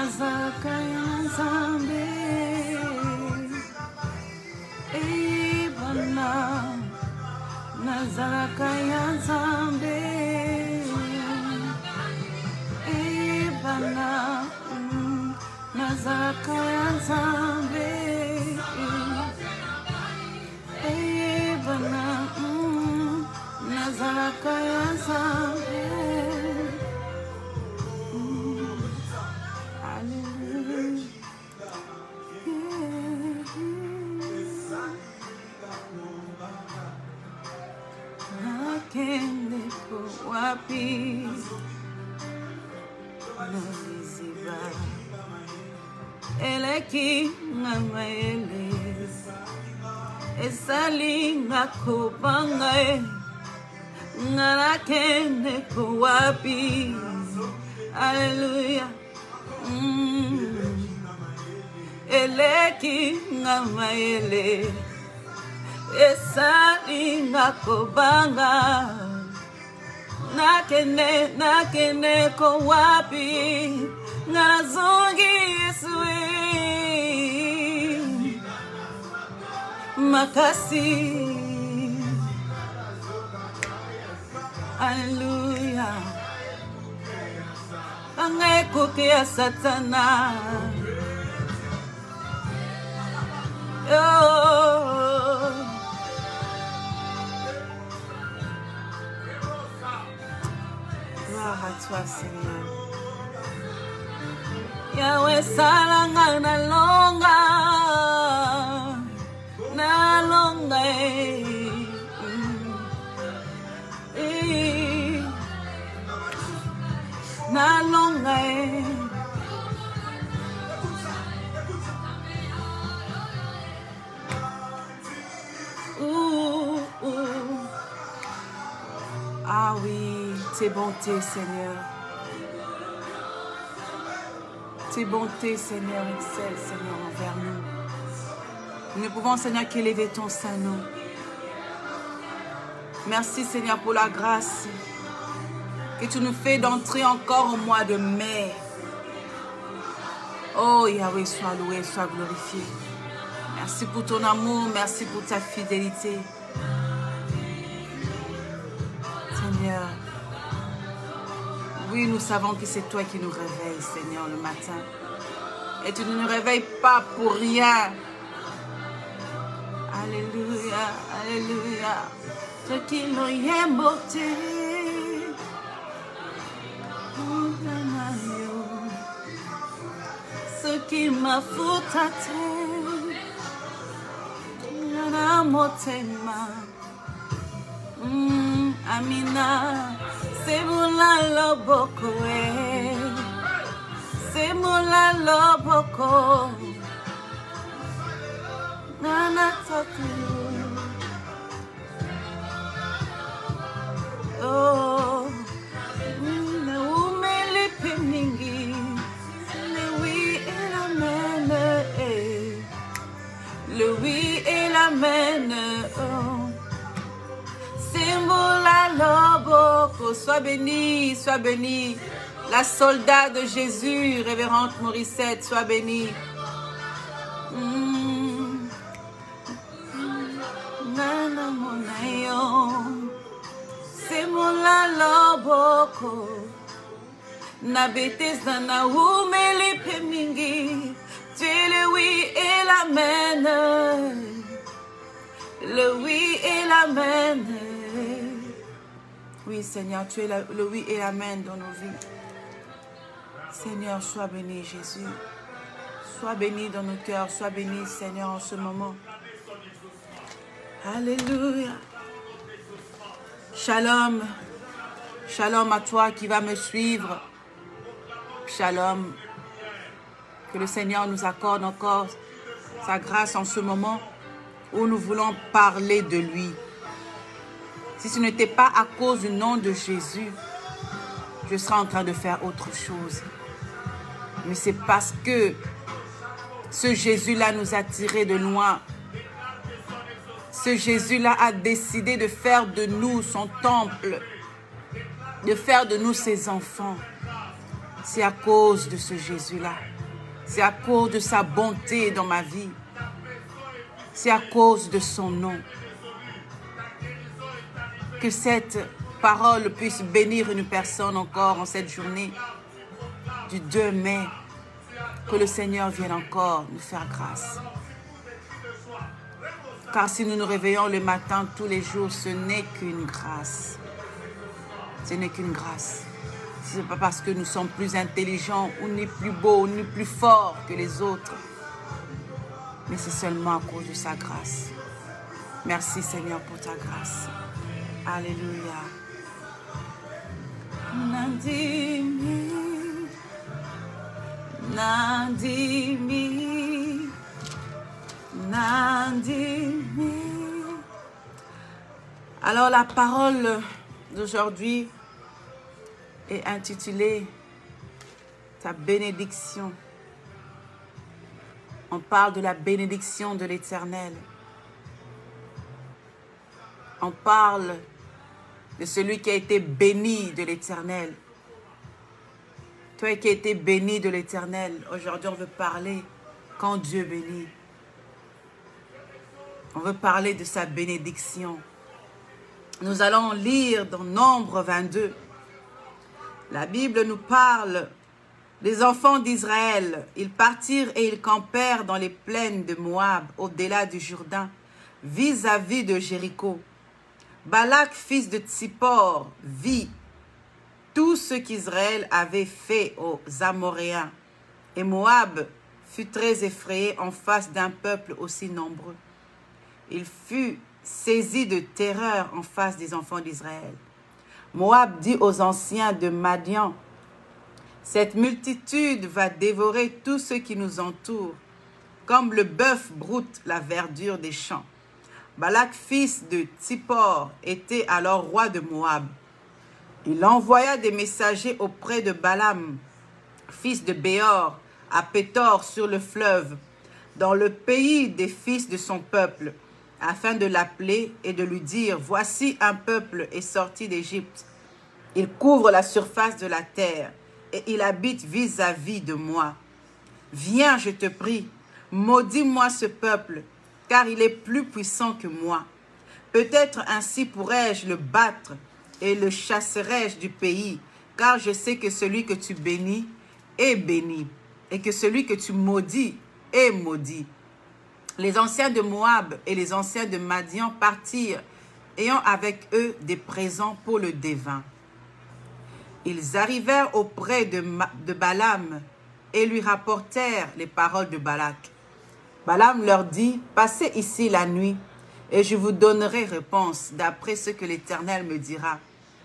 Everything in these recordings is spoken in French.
nazaraka ya Nzambe bana nazaraka ya Nzambe bana nazaraka ya Nzambe bana nazaraka ya Nzambe. Nakende ko wapi naziba eleki ngamaele esali ngakubanga nakende ko wapi. Hallelujah. Eleki ngamaele esali ngakubanga nakene ko wapi ngazongi Yesu makasi. Hallelujah. Angekuke ya Satana. Oh. Gloire à toi, Seigneur. Yahweh salanga na longa na longa Ah oui, tes bontés, Seigneur. Tes bontés, Seigneur, excellent, Seigneur, envers nous. Nous ne pouvons, Seigneur, qu'élever ton saint nom. Merci, Seigneur, pour la grâce que tu nous fais d'entrer encore au mois de mai. Oh, Yahweh, sois loué, sois glorifié. Merci pour ton amour, merci pour ta fidélité. Seigneur, oui, nous savons que c'est toi qui nous réveilles, Seigneur, le matin. Et tu ne nous réveilles pas pour rien. Alléluia, alléluia. Ce qui nous y beauté. Ce qui m'a foutate. Amina, c'est moula loboko, c'est moula loboko, nana toku, oh, ne umeli piningi, le oui et la mène, le oui et la mène, oh. Sois bénie, sois bénie. La soldat de Jésus, révérende Morissette, sois bénie. C'est mon laloboko. Nabete zana umeli pemingi. Tu es le oui et l'amen. Le oui et l'amen. Oui, Seigneur, tu es le oui et l'amen dans nos vies. Seigneur, sois béni, Jésus. Sois béni dans nos cœurs. Sois béni, Seigneur, en ce moment. Alléluia. Shalom. Shalom à toi qui va me suivre. Shalom. Que le Seigneur nous accorde encore sa grâce en ce moment où nous voulons parler de lui. Si ce n'était pas à cause du nom de Jésus, je serais en train de faire autre chose. Mais c'est parce que ce Jésus-là nous a tirés de loin. Ce Jésus-là a décidé de faire de nous son temple, de faire de nous ses enfants. C'est à cause de ce Jésus-là. C'est à cause de sa bonté dans ma vie. C'est à cause de son nom. Que cette parole puisse bénir une personne encore en cette journée du 2 mai. Que le Seigneur vienne encore nous faire grâce. Car si nous nous réveillons le matin tous les jours, ce n'est qu'une grâce. Ce n'est qu'une grâce. Ce n'est pas parce que nous sommes plus intelligents, ou ni plus beaux, ni plus forts que les autres. Mais c'est seulement à cause de sa grâce. Merci Seigneur pour ta grâce. Alléluia. Nandimi, Nandimi, Nandimi. Alors la parole d'aujourd'hui est intitulée Ta bénédiction. On parle de la bénédiction de l'Éternel. On parle de celui qui a été béni de l'Éternel. Toi qui as été béni de l'Éternel, aujourd'hui on veut parler quand Dieu bénit. On veut parler de sa bénédiction. Nous allons lire dans Nombre 22. La Bible nous parle des enfants d'Israël. Ils partirent et ils campèrent dans les plaines de Moab, au-delà du Jourdain, vis-à-vis de Jéricho. Balak, fils de Tsippor, vit tout ce qu'Israël avait fait aux Amoréens. Et Moab fut très effrayé en face d'un peuple aussi nombreux. Il fut saisi de terreur en face des enfants d'Israël. Moab dit aux anciens de Madian, « Cette multitude va dévorer tout ce qui nous entoure, comme le bœuf broute la verdure des champs. » Balak, fils de Tsippor, était alors roi de Moab. Il envoya des messagers auprès de Balaam, fils de Béor, à Pétor sur le fleuve, dans le pays des fils de son peuple, afin de l'appeler et de lui dire, « Voici un peuple est sorti d'Égypte. Il couvre la surface de la terre et il habite vis-à-vis de moi. Viens, je te prie, maudis-moi ce peuple, car il est plus puissant que moi. Peut-être ainsi pourrais-je le battre et le chasserai-je du pays, car je sais que celui que tu bénis est béni, et que celui que tu maudis est maudit. » Les anciens de Moab et les anciens de Madian partirent, ayant avec eux des présents pour le devin. Ils arrivèrent auprès de Balaam et lui rapportèrent les paroles de Balak. Balaam leur dit, « Passez ici la nuit, et je vous donnerai réponse d'après ce que l'Éternel me dira. »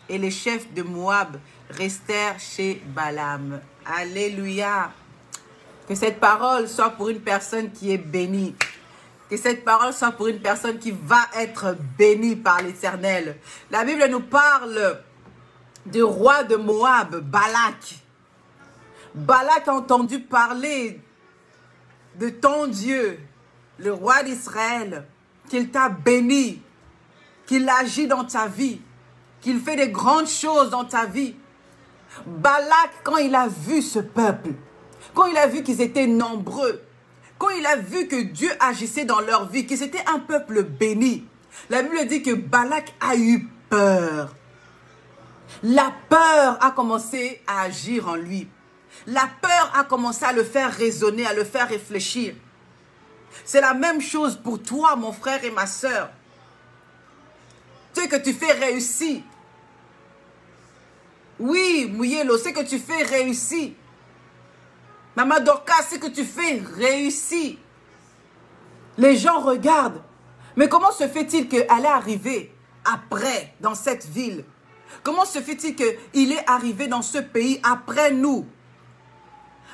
Et les chefs de Moab restèrent chez Balaam. Alléluia. Que cette parole soit pour une personne qui est bénie. Que cette parole soit pour une personne qui va être bénie par l'Éternel. La Bible nous parle du roi de Moab, Balak. Balak a entendu parler de ton Dieu, le roi d'Israël, qu'il t'a béni, qu'il agit dans ta vie, qu'il fait des grandes choses dans ta vie. Balak, quand il a vu ce peuple, quand il a vu qu'ils étaient nombreux, quand il a vu que Dieu agissait dans leur vie, que c'était un peuple béni, la Bible dit que Balak a eu peur. La peur a commencé à agir en lui. La peur a commencé à le faire raisonner, à le faire réfléchir. C'est la même chose pour toi, mon frère et ma soeur. Ce que tu fais réussit. Oui, Mouyelo, ce que tu fais réussit. Maman Dorcas, ce que tu fais réussit. Les gens regardent. Mais comment se fait-il qu'elle est arrivée après dans cette ville? Comment se fait-il qu'il est arrivé dans ce pays après nous?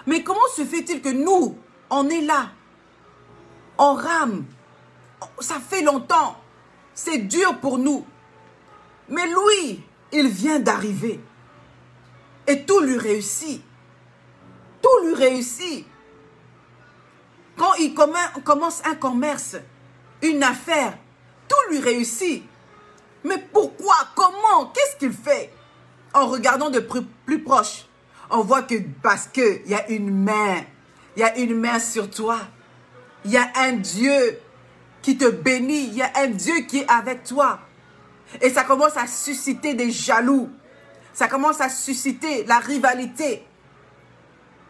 Mais comment se fait-il que nous, on est là? On rame. Ça fait longtemps. C'est dur pour nous. Mais lui, il vient d'arriver. Et tout lui réussit. Tout lui réussit. Quand il commence un commerce, une affaire, tout lui réussit. Mais pourquoi? Comment? Qu'est-ce qu'il fait? En regardant de plus proche, On voit que parce qu'il y a une main, il y a une main sur toi. Il y a un Dieu qui te bénit, il y a un Dieu qui est avec toi. Et ça commence à susciter des jaloux. Ça commence à susciter la rivalité.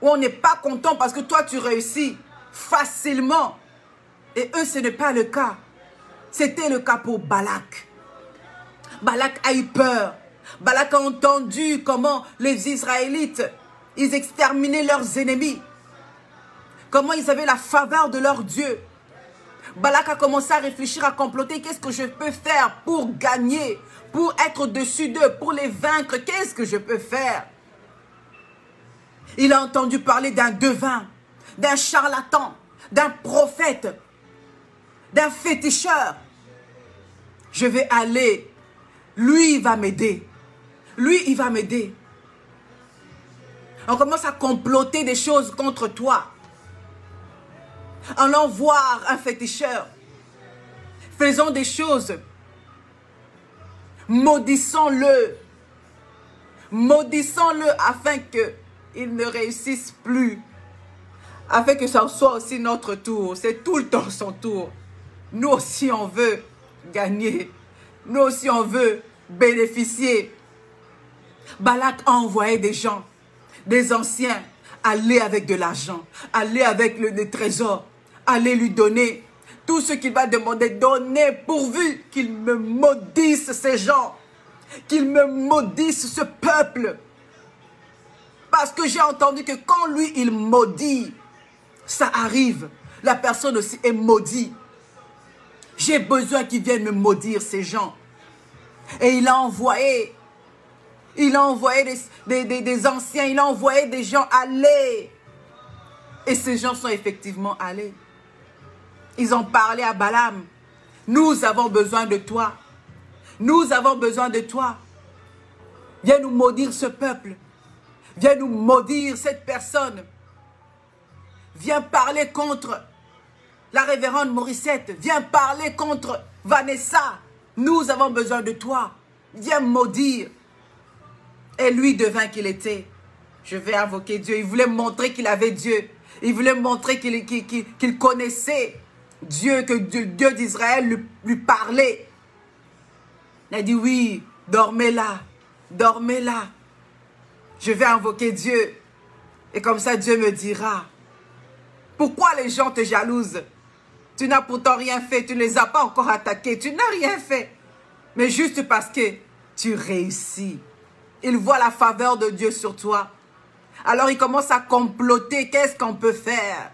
Où on n'est pas content parce que toi tu réussis facilement. Et eux, ce n'est pas le cas. C'était le cas pour Balak. Balak a eu peur. Balak a entendu comment les Israélites, ils exterminaient leurs ennemis. Comment ils avaient la faveur de leur Dieu. Balak a commencé à réfléchir, à comploter. Qu'est-ce que je peux faire pour gagner, pour être au-dessus d'eux, pour les vaincre? Qu'est-ce que je peux faire? Il a entendu parler d'un devin, d'un charlatan, d'un prophète, d'un féticheur. Je vais aller. Lui, il va m'aider. Lui, il va m'aider. On commence à comploter des choses contre toi. En allant voir un féticheur. Faisons des choses. Maudissons-le. Maudissons-le afin qu'il ne réussisse plus. Afin que ça soit aussi notre tour. C'est tout le temps son tour. Nous aussi, on veut gagner. Nous aussi, on veut bénéficier. Balak a envoyé des gens, des anciens, aller avec de l'argent, aller avec le trésor, aller lui donner tout ce qu'il va demander, donner pourvu qu'il me maudisse ces gens, qu'il me maudisse ce peuple. Parce que j'ai entendu que quand lui, il maudit, ça arrive. La personne aussi est maudite. J'ai besoin qu'ils viennent me maudire, ces gens. Et il a envoyé des anciens, il a envoyé des gens aller. Et ces gens sont effectivement allés. Ils ont parlé à Balaam. Nous avons besoin de toi. Nous avons besoin de toi. Viens nous maudire ce peuple. Viens nous maudire cette personne. Viens parler contre la révérende Morissette. Viens parler contre Vanessa. Nous avons besoin de toi. Viens maudire. Et lui devint qu'il était. Je vais invoquer Dieu. Il voulait montrer qu'il avait Dieu. Il voulait montrer qu'il connaissait Dieu, que Dieu d'Israël lui parlait. Il a dit oui, dormez là. Dormez là. Je vais invoquer Dieu. Et comme ça, Dieu me dira. Pourquoi les gens te jalousent? Tu n'as pourtant rien fait. Tu ne les as pas encore attaqués. Tu n'as rien fait. Mais juste parce que tu réussis. Il voit la faveur de Dieu sur toi. Alors il commence à comploter. Qu'est-ce qu'on peut faire?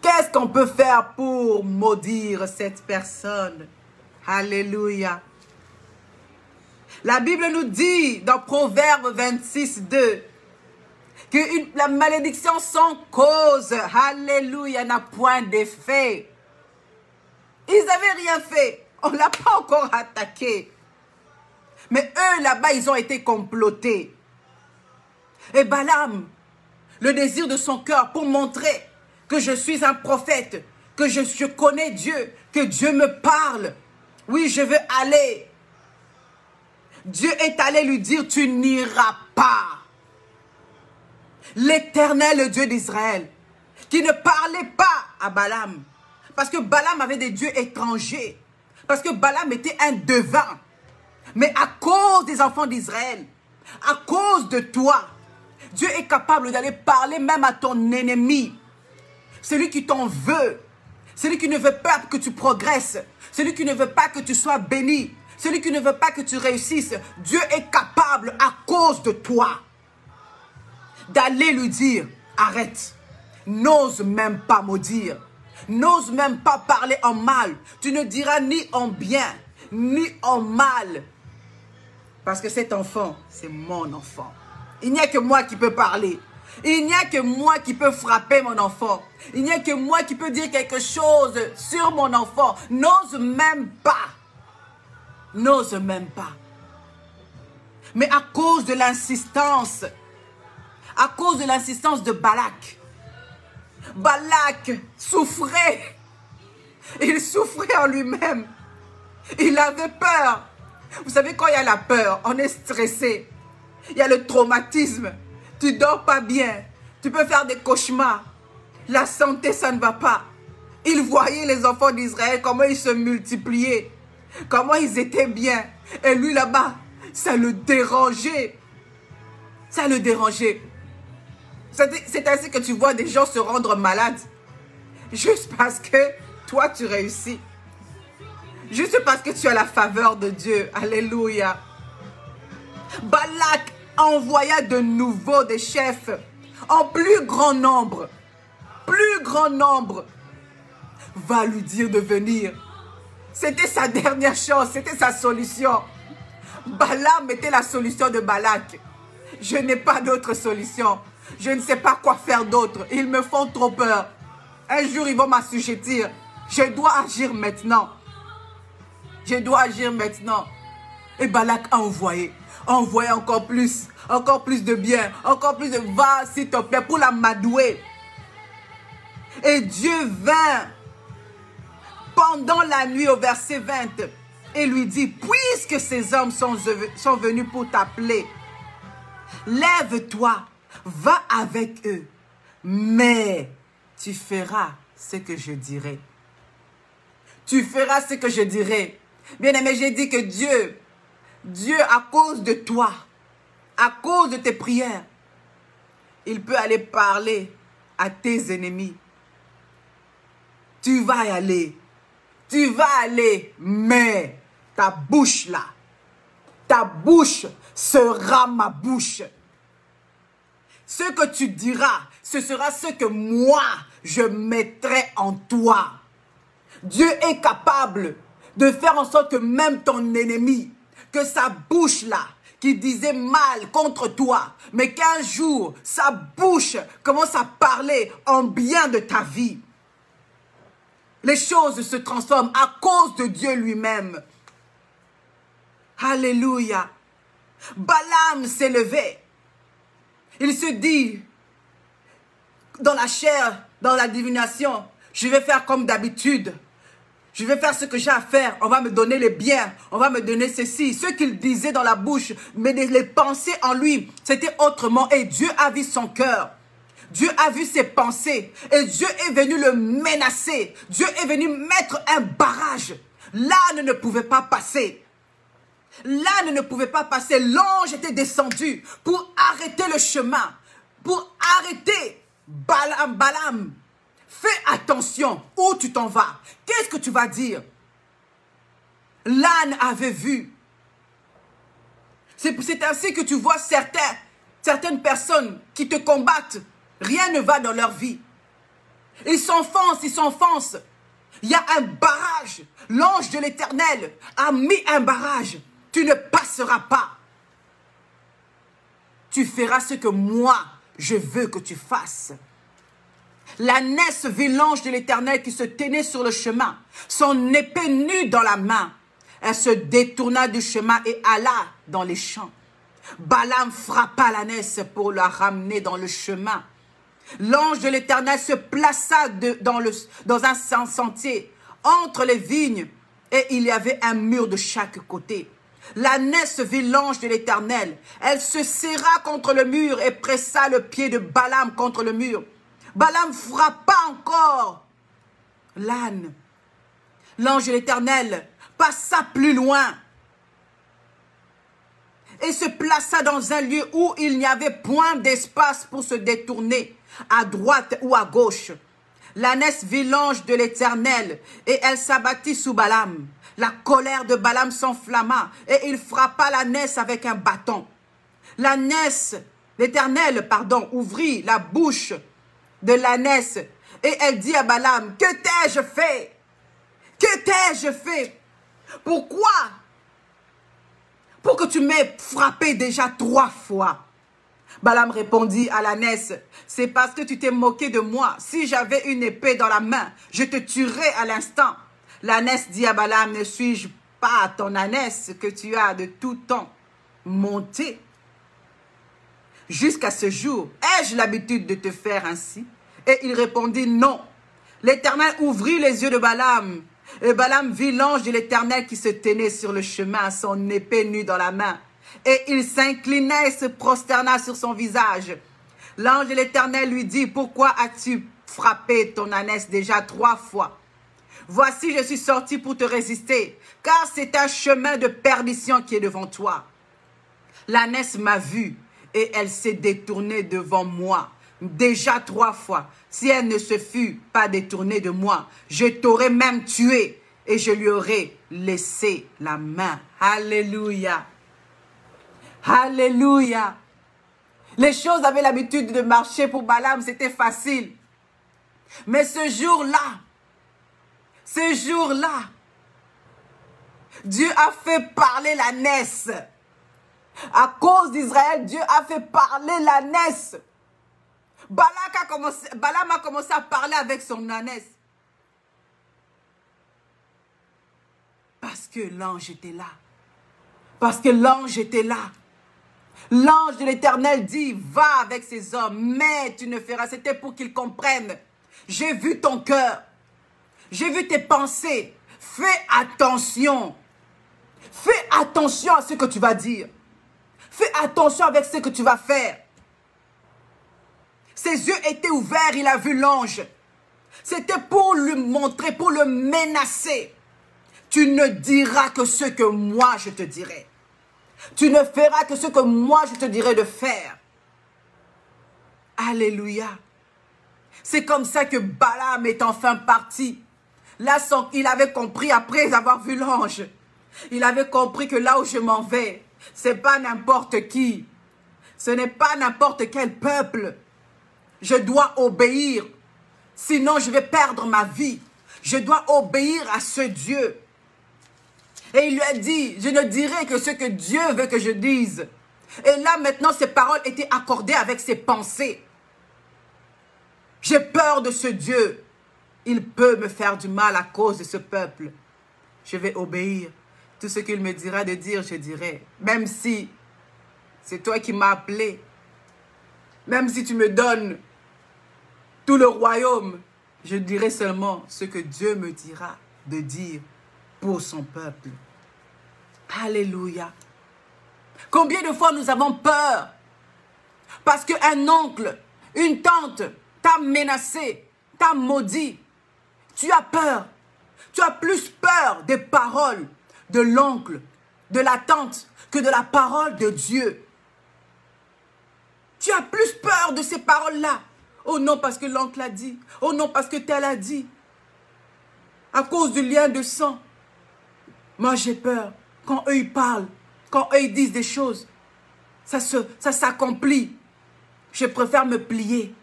Qu'est-ce qu'on peut faire pour maudire cette personne? Alléluia. La Bible nous dit dans Proverbe 26, 2 que la malédiction sans cause, alléluia, n'a point d'effet. Ils n'avaient rien fait. On ne l'a pas encore attaqué. Mais eux, là-bas, ils ont été complotés. Et Balaam, le désir de son cœur pour montrer que je suis un prophète, que je connais Dieu, que Dieu me parle. Oui, je veux aller. Dieu est allé lui dire, tu n'iras pas. L'Éternel, le Dieu d'Israël, qui ne parlait pas à Balaam. Parce que Balaam avait des dieux étrangers. Parce que Balaam était un devin. Mais à cause des enfants d'Israël, à cause de toi, Dieu est capable d'aller parler même à ton ennemi. Celui qui t'en veut. Celui qui ne veut pas que tu progresses. Celui qui ne veut pas que tu sois béni. Celui qui ne veut pas que tu réussisses. Dieu est capable à cause de toi d'aller lui dire, arrête. N'ose même pas maudire. N'ose même pas parler en mal. Tu ne diras ni en bien, ni en mal. Parce que cet enfant, c'est mon enfant. Il n'y a que moi qui peux parler. Il n'y a que moi qui peux frapper mon enfant. Il n'y a que moi qui peux dire quelque chose sur mon enfant. N'ose même pas. N'ose même pas. Mais à cause de l'insistance, de Balak, Balak souffrait. Il souffrait en lui-même. Il avait peur. Vous savez, quand il y a la peur, on est stressé. Il y a le traumatisme. Tu dors pas bien. Tu peux faire des cauchemars. La santé, ça ne va pas. Il voyait les enfants d'Israël, comment ils se multipliaient. Comment ils étaient bien. Et lui là-bas, ça le dérangeait. Ça le dérangeait. C'est ainsi que tu vois des gens se rendre malades. Juste parce que toi, tu réussis. Juste parce que tu as la faveur de Dieu. Alléluia. Balak envoya de nouveau des chefs en plus grand nombre. Plus grand nombre. Va lui dire de venir. C'était sa dernière chance. C'était sa solution. Balaam était la solution de Balak. Je n'ai pas d'autre solution. Je ne sais pas quoi faire d'autre. Ils me font trop peur. Un jour, ils vont m'assujettir. Je dois agir maintenant. Je dois agir maintenant. Et Balak a envoyé encore plus de bien, encore plus de va, s'il te plaît, pour l'amadouer. Et Dieu vint pendant la nuit au verset 20 et lui dit, puisque ces hommes sont venus pour t'appeler, lève-toi, va avec eux, mais tu feras ce que je dirai. Tu feras ce que je dirai. Bien-aimé, j'ai dit que Dieu, à cause de toi, à cause de tes prières, il peut aller parler à tes ennemis. Tu vas y aller. Tu vas aller, mais ta bouche là, ta bouche sera ma bouche. Ce que tu diras, ce sera ce que moi, je mettrai en toi. Dieu est capable de faire en sorte que même ton ennemi, que sa bouche là, qui disait mal contre toi, mais qu'un jour, sa bouche commence à parler en bien de ta vie. Les choses se transforment à cause de Dieu lui-même. Alléluia. Balaam s'est levé. Il se dit, dans la chair, dans la divination, je vais faire comme d'habitude. Je vais faire ce que j'ai à faire. On va me donner les biens. On va me donner ceci. Ce qu'il disait dans la bouche, mais les pensées en lui, c'était autrement. Et Dieu a vu son cœur. Dieu a vu ses pensées. Et Dieu est venu le menacer. Dieu est venu mettre un barrage. L'âne ne pouvait pas passer. L'âne ne pouvait pas passer. L'ange était descendu pour arrêter le chemin. Pour arrêter Balaam. Fais attention où tu t'en vas. Qu'est-ce que tu vas dire? L'âne avait vu. C'est ainsi que tu vois certaines personnes qui te combattent. Rien ne va dans leur vie. Ils s'enfoncent. Il y a un barrage. L'ange de l'Éternel a mis un barrage. Tu ne passeras pas. Tu feras ce que moi, je veux que tu fasses. L'ânesse vit l'ange de l'Éternel qui se tenait sur le chemin, son épée nue dans la main. Elle se détourna du chemin et alla dans les champs. Balaam frappa l'ânesse pour la ramener dans le chemin. L'ange de l'Éternel se plaça dans un sentier entre les vignes et il y avait un mur de chaque côté. L'ânesse vit l'ange de l'Éternel. Elle se serra contre le mur et pressa le pied de Balaam contre le mur. Balaam frappa encore l'âne. L'ange de l'Éternel passa plus loin et se plaça dans un lieu où il n'y avait point d'espace pour se détourner à droite ou à gauche. L'ânesse vit l'ange de l'Éternel et elle s'abattit sous Balaam. La colère de Balaam s'enflamma et il frappa l'ânesse avec un bâton. L'Éternel, ouvrit la bouche de l'ânesse et elle dit à Balaam, que t'ai-je fait? Que t'ai-je fait? Pourquoi? Pour que tu m'aies frappé déjà 3 fois. Balaam répondit à l'ânesse, c'est parce que tu t'es moqué de moi. Si j'avais une épée dans la main, je te tuerais à l'instant. L'ânesse dit à Balaam, ne suis-je pas ton ânesse que tu as de tout temps montée? Jusqu'à ce jour, ai-je l'habitude de te faire ainsi? Et il répondit, non. L'Éternel ouvrit les yeux de Balaam. Et Balaam vit l'ange de l'Éternel qui se tenait sur le chemin, son épée nue dans la main. Et il s'inclina et se prosterna sur son visage. L'ange de l'Éternel lui dit, pourquoi as-tu frappé ton ânesse déjà 3 fois? Voici, je suis sorti pour te résister, car c'est un chemin de perdition qui est devant toi. L'ânesse m'a vu et elle s'est détournée devant moi. Déjà 3 fois. Si elle ne se fût pas détournée de moi, je t'aurais même tué et je lui aurais laissé la main. Alléluia. Alléluia. Les choses avaient l'habitude de marcher pour Balaam, c'était facile. Mais ce jour-là, Dieu a fait parler l'ânesse. À cause d'Israël, Dieu a fait parler l'ânesse. Balaam a commencé à parler avec son ânesse. Parce que l'ange était là. Parce que l'ange était là. L'ange de l'Éternel dit, va avec ces hommes, mais tu ne feras. C'était pour qu'ils comprennent. J'ai vu ton cœur. J'ai vu tes pensées. Fais attention. Fais attention à ce que tu vas dire. Fais attention avec ce que tu vas faire. Ses yeux étaient ouverts, il a vu l'ange. C'était pour lui montrer, pour le menacer. Tu ne diras que ce que moi je te dirai. Tu ne feras que ce que moi je te dirai de faire. Alléluia. C'est comme ça que Balaam est enfin parti. Là, il avait compris après avoir vu l'ange. Il avait compris que là où je m'en vais, c'est pas n'importe qui. Ce n'est pas n'importe quel peuple. Je dois obéir. Sinon, je vais perdre ma vie. Je dois obéir à ce Dieu. Et il lui a dit, je ne dirai que ce que Dieu veut que je dise. Et là, maintenant, ses paroles étaient accordées avec ses pensées. J'ai peur de ce Dieu. Il peut me faire du mal à cause de ce peuple. Je vais obéir. Tout ce qu'il me dira de dire, je dirai. Même si c'est toi qui m'as appelé. Même si tu me donnes tout le royaume, je dirai seulement ce que Dieu me dira de dire pour son peuple. Alléluia. Combien de fois nous avons peur parce qu'un oncle, une tante t'a menacé, t'a maudit. Tu as peur. Tu as plus peur des paroles de l'oncle, de la tante, que de la parole de Dieu. Tu as plus peur de ces paroles-là. Oh non, parce que l'oncle a dit. Oh non, parce que tel a dit. À cause du lien de sang. Moi, j'ai peur. Quand eux, ils parlent, quand eux, ils disent des choses, ça s'accomplit. Je préfère me plier.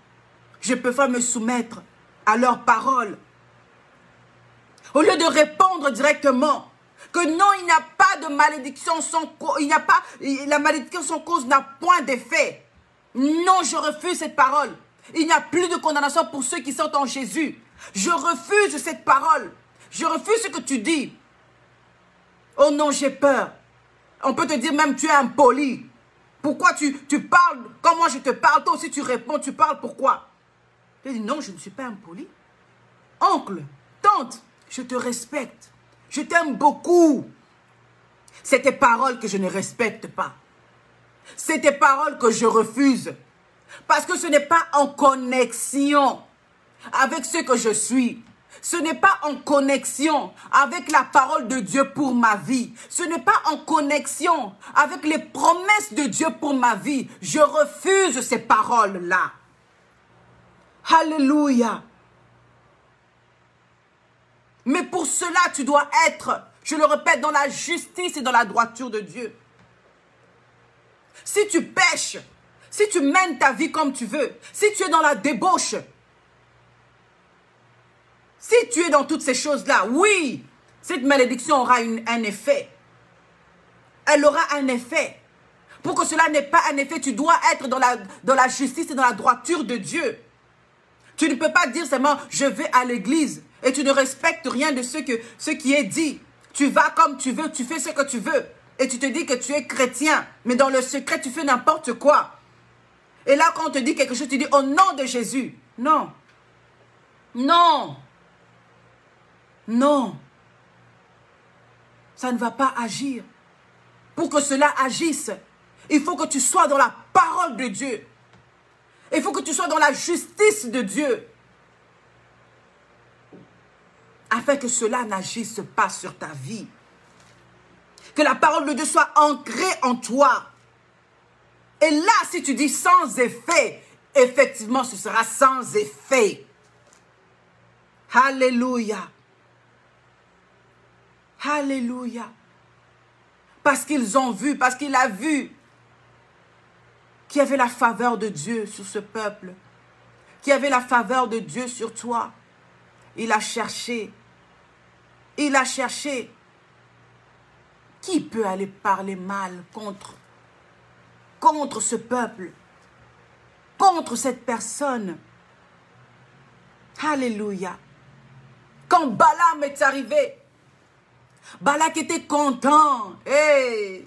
Je préfère me soumettre à leurs paroles. Au lieu de répondre directement que non, il n'y a pas de malédiction sans cause, la malédiction sans cause n'a point d'effet. Non, je refuse cette parole. Il n'y a plus de condamnation pour ceux qui sont en Jésus. Je refuse cette parole. Je refuse ce que tu dis. Oh non, j'ai peur. On peut te dire même tu es impoli. Pourquoi tu parles comme moi je te parle? Toi aussi tu réponds, tu parles, pourquoi? Je dis non, je ne suis pas impoli. Oncle, tante, je te respecte. Je t'aime beaucoup. C'est tes paroles que je ne respecte pas. C'est tes paroles que je refuse. Parce que ce n'est pas en connexion avec ce que je suis. Ce n'est pas en connexion avec la parole de Dieu pour ma vie. Ce n'est pas en connexion avec les promesses de Dieu pour ma vie. Je refuse ces paroles-là. Alléluia. Mais pour cela, tu dois être, je le répète, dans la justice et dans la droiture de Dieu. Si tu pèches, si tu mènes ta vie comme tu veux, si tu es dans la débauche, si tu es dans toutes ces choses-là, oui, cette malédiction aura un effet. Elle aura un effet. Pour que cela n'ait pas un effet, tu dois être dans la justice et dans la droiture de Dieu. Tu ne peux pas dire seulement, je vais à l'église et tu ne respectes rien de ce qui est dit. Tu vas comme tu veux, tu fais ce que tu veux. Et tu te dis que tu es chrétien, mais dans le secret, tu fais n'importe quoi. Et là, quand on te dit quelque chose, tu dis, au nom de Jésus. Non. Non. Non. Ça ne va pas agir. Pour que cela agisse, il faut que tu sois dans la parole de Dieu. Il faut que tu sois dans la justice de Dieu. Afin que cela n'agisse pas sur ta vie. Que la parole de Dieu soit ancrée en toi. Et là, si tu dis sans effet, effectivement, ce sera sans effet. Alléluia. Alléluia. Parce qu'ils ont vu, parce qu'il a vu qu'il y avait la faveur de Dieu sur ce peuple, qu'il y avait la faveur de Dieu sur toi. Il a cherché. Il a cherché. Qui peut aller parler mal contre ce peuple, contre cette personne? Alléluia. Quand Balaam est arrivé, Balak était content. Hey,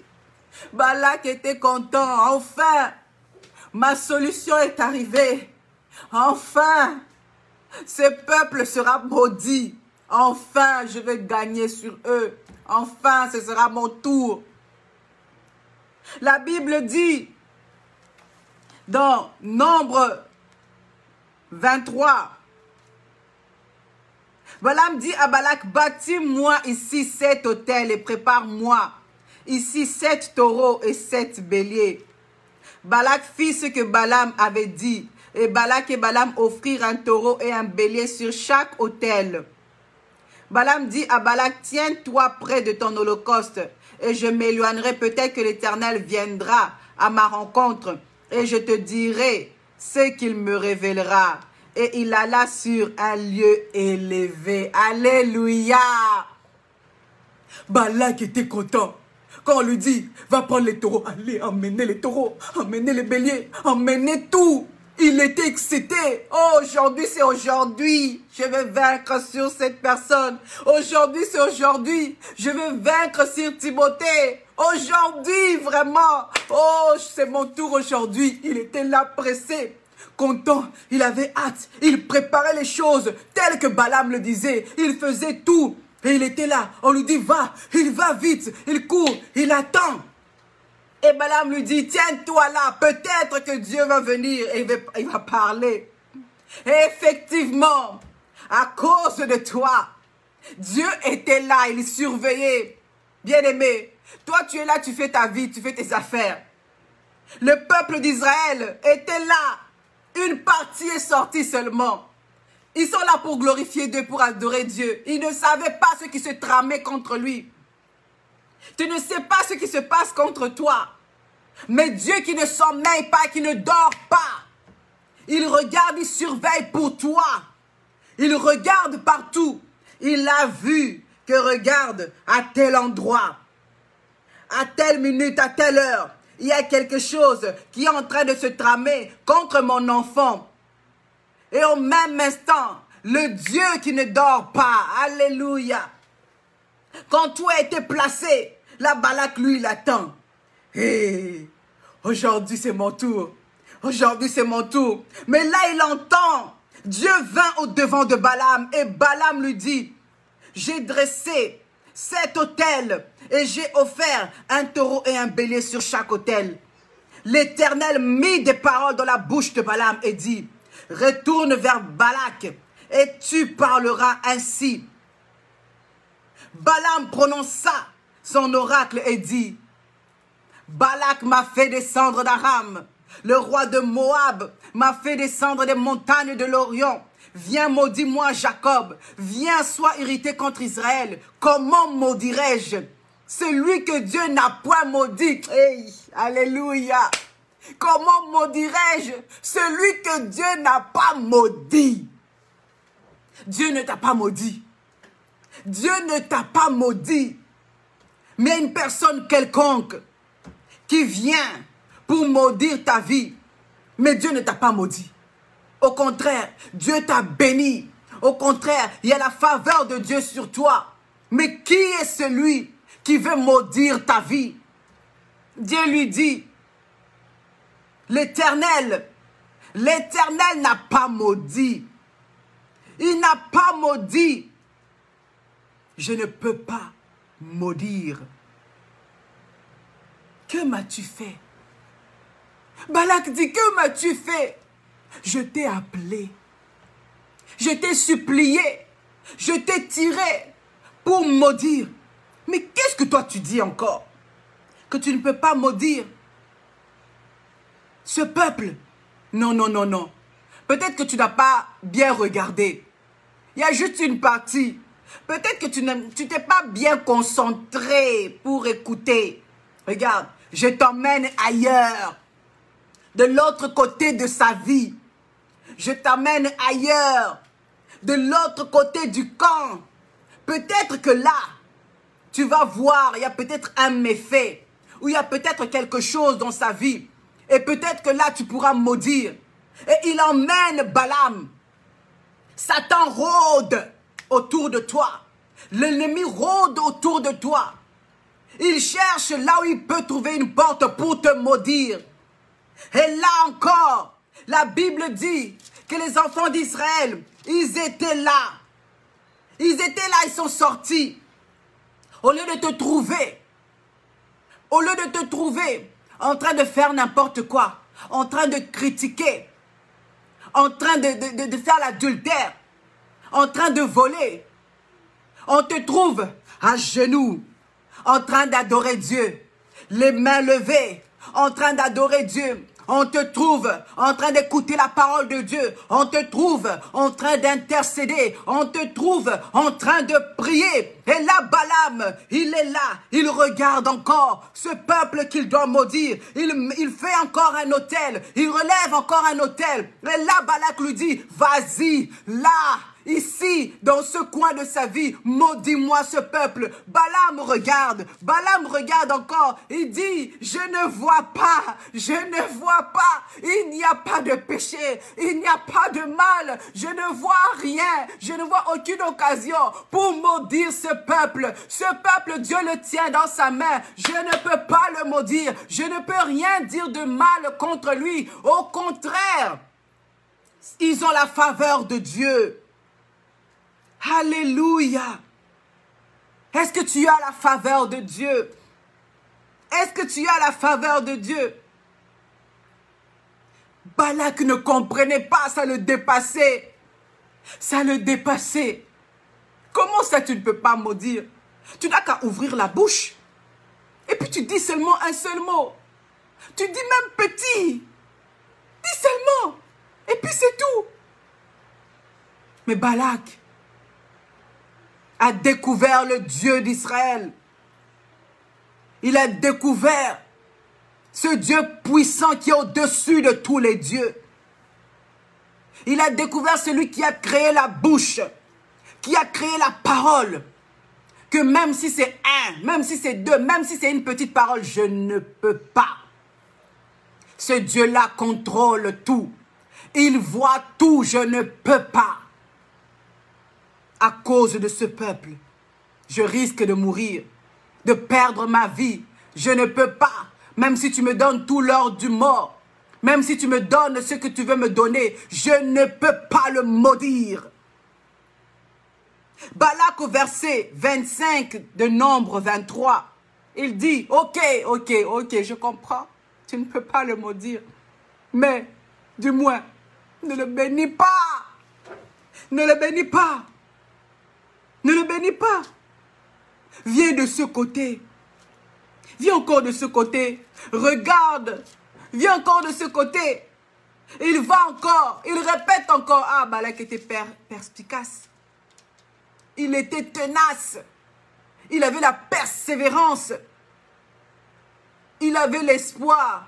Balak était content. Enfin, ma solution est arrivée. Enfin, ce peuple sera maudit. Enfin, je vais gagner sur eux. Enfin, ce sera mon tour. La Bible dit, dans Nombre 23, Balaam dit à Balak, bâtis-moi ici 7 autels et prépare-moi ici 7 taureaux et 7 béliers. Balak fit ce que Balaam avait dit, et Balak et Balaam offrirent un taureau et un bélier sur chaque autel. Balaam dit à Balak, tiens-toi près de ton holocauste, et je m'éloignerai, peut-être que l'Éternel viendra à ma rencontre, et je te dirai ce qu'il me révélera. Et il alla sur un lieu élevé. Alléluia. Balak était content. Quand on lui dit, va prendre les taureaux, allez, emmenez les taureaux, emmenez les béliers, emmenez tout. Il était excité. Oh, aujourd'hui, c'est aujourd'hui. Je vais vaincre sur cette personne. Aujourd'hui, c'est aujourd'hui. Je vais vaincre sur Timothée. Aujourd'hui, vraiment. Oh, c'est mon tour aujourd'hui. Il était là pressé. Content, il avait hâte, il préparait les choses telles que Balaam le disait, il faisait tout et il était là, on lui dit va, il va vite, il court, il attend. Et Balaam lui dit, tiens-toi là, peut-être que Dieu va venir et il va parler. Et effectivement, à cause de toi, Dieu était là, il surveillait. Bien-aimé, toi tu es là, tu fais ta vie, tu fais tes affaires. Le peuple d'Israël était là. Une partie est sortie seulement. Ils sont là pour glorifier Dieu, pour adorer Dieu. Ils ne savaient pas ce qui se tramait contre lui. Tu ne sais pas ce qui se passe contre toi. Mais Dieu qui ne sommeille pas, qui ne dort pas, il regarde, il surveille pour toi. Il regarde partout. Il a vu que regarde à tel endroit, à telle minute, à telle heure, il y a quelque chose qui est en train de se tramer contre mon enfant. Et au même instant, le Dieu qui ne dort pas, alléluia. Quand tout a été placé, la Balak, lui, il attend. Et aujourd'hui, c'est mon tour. Aujourd'hui, c'est mon tour. Mais là, il entend. Dieu vint au devant de Balaam et Balaam lui dit, j'ai dressé 7 autels et j'ai offert un taureau et un bélier sur chaque autel. L'Éternel mit des paroles dans la bouche de Balaam et dit, retourne vers Balak et tu parleras ainsi. Balaam prononça son oracle et dit, Balak m'a fait descendre d'Aram. Le roi de Moab m'a fait descendre des montagnes de l'Orient. Viens, maudis-moi, Jacob. Viens, sois irrité contre Israël. Comment maudirais-je celui que Dieu n'a point maudit? Hey, alléluia. Comment maudirais-je celui que Dieu n'a pas maudit? Dieu ne t'a pas maudit. Dieu ne t'a pas maudit. Mais une personne quelconque qui vient pour maudire ta vie. Mais Dieu ne t'a pas maudit. Au contraire, Dieu t'a béni. Au contraire, il y a la faveur de Dieu sur toi. Mais qui est celui qui veut maudire ta vie? Dieu lui dit, l'Éternel n'a pas maudit. Il n'a pas maudit. Je ne peux pas maudire. Que m'as-tu fait? Balak dit, que m'as-tu fait? Je t'ai appelé. Je t'ai supplié. Je t'ai tiré pour maudire. Mais qu'est-ce que toi tu dis encore? Que tu ne peux pas maudire ce peuple? Non, non, non, non. Peut-être que tu n'as pas bien regardé. Il y a juste une partie. Peut-être que tu t'es pas bien concentré pour écouter. Regarde, je t'emmène ailleurs. De l'autre côté de sa vie. Je t'emmène ailleurs. De l'autre côté du camp. Peut-être que là, tu vas voir, il y a peut-être un méfait. Ou il y a peut-être quelque chose dans sa vie. Et peut-être que là, tu pourras maudire. Et il emmène Balaam. Satan rôde autour de toi. L'ennemi rôde autour de toi. Il cherche là où il peut trouver une porte pour te maudire. Et là encore, la Bible dit que les enfants d'Israël, ils étaient là. Ils étaient là, ils sont sortis. Au lieu de te trouver, en train de faire n'importe quoi, en train de critiquer, en train de faire l'adultère, en train de voler, on te trouve à genoux, en train d'adorer Dieu, les mains levées, en train d'adorer Dieu. On te trouve en train d'écouter la parole de Dieu. On te trouve en train d'intercéder. On te trouve en train de prier. Et là, Balaam, il est là. Il regarde encore ce peuple qu'il doit maudire. Il fait encore un autel. Il relève encore un autel. Et là, Balak lui dit, vas-y, là. Ici, dans ce coin de sa vie, maudis-moi ce peuple. Balaam regarde encore. Il dit, je ne vois pas, il n'y a pas de péché, il n'y a pas de mal, je ne vois rien, je ne vois aucune occasion pour maudire ce peuple. Ce peuple, Dieu le tient dans sa main, je ne peux pas le maudire, je ne peux rien dire de mal contre lui. Au contraire, ils ont la faveur de Dieu. Alléluia. Est-ce que tu as la faveur de Dieu? Est-ce que tu as la faveur de Dieu? Balak ne comprenait pas, ça le dépassait. Ça le dépassait. Comment ça tu ne peux pas maudire? Tu n'as qu'à ouvrir la bouche. Et puis tu dis seulement un seul mot. Tu dis même petit. Dis seulement. Et puis c'est tout. Mais Balak a découvert le Dieu d'Israël. Il a découvert ce Dieu puissant qui est au-dessus de tous les dieux. Il a découvert celui qui a créé la bouche, qui a créé la parole. Que même si c'est un, même si c'est deux, même si c'est une petite parole, je ne peux pas. Ce Dieu-là contrôle tout. Il voit tout, je ne peux pas. À cause de ce peuple, je risque de mourir, de perdre ma vie. Je ne peux pas, même si tu me donnes tout l'or du mort, même si tu me donnes ce que tu veux me donner, je ne peux pas le maudire. Balak au verset 25 de Nombre 23, il dit, ok, je comprends, tu ne peux pas le maudire, mais du moins, ne le bénis pas, ne le bénis pas. Ne le bénis pas. Viens de ce côté. Viens encore de ce côté. Regarde. Viens encore de ce côté. Il va encore. Il répète encore. Ah, Balak était perspicace. Il était tenace. Il avait la persévérance. Il avait l'espoir